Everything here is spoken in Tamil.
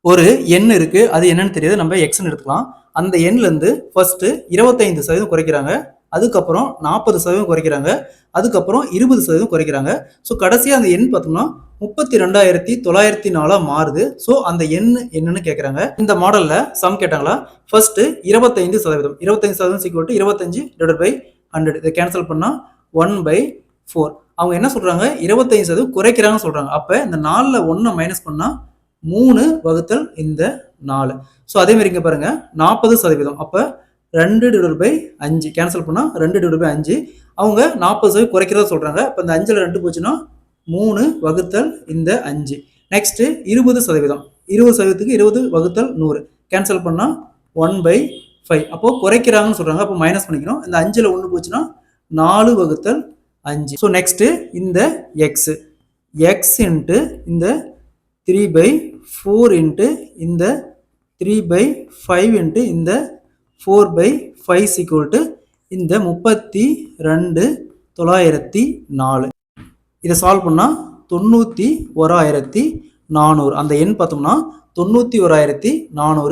ஒரு எண் இருக்கு. அது என்னன்னு தெரியாது. நம்ம எக்ஸ்ன்னு எடுத்துக்கலாம். அந்த எண்லேருந்து ஃபர்ஸ்ட்டு 25% குறைக்கிறாங்க. அதுக்கப்புறம் 40% குறைக்கிறாங்க. அதுக்கப்புறம் 20% குறைக்கிறாங்க. ஸோ கடைசியா அந்த எண் பார்த்தோம்னா 32,904 மாறுது. ஸோ அந்த எண் என்னன்னு கேட்குறாங்க. இந்த மாடல்ல சம் கேட்டாங்களா? ஃபர்ஸ்ட்டு 25%. 25% equal to 25/100. இதை கேன்சல் பண்ணா 1/4. அவங்க என்ன சொல்றாங்க? 25% குறைக்கிறாங்கன்னு சொல்றாங்க. அப்ப இந்த 4ல 1 மைனஸ் பண்ணா 3 வகுத்தல் இந்த 4. ஸோ அதே மாதிரி இங்க பாருங்க 40%. அப்ப 2/5 கேன்சல் பண்ணா 2/5. அவங்க 40% குறைக்கிறதா சொல்றாங்க. அப்ப இந்த 5ல 2 போச்சுன்னா 3 வகுத்தல் இந்த 5. நெக்ஸ்ட் 20%. 20%க்கு 20 வகுத்தல் 100 கேன்சல் பண்ணா 1/5. அப்போ குறைக்கிறாங்கன்னு சொல்றாங்க. அப்போ மைனஸ் பண்ணிக்கணும். இந்த 5ல 1 போச்சுன்னா 4 வகுத்தல் 5. ஸோ நெக்ஸ்ட் இந்த எக்ஸ் எக்ஸ் இன்ட்டு இந்த 3/4 இன்ட்டு இந்த 3/5 இன்ட்டு இந்த 4/5 ஈக்குவல் டு இந்த 32,904. இதை சால்வ் பண்ணா 91,400. அந்த எண் பார்த்தோம்னா 91,400.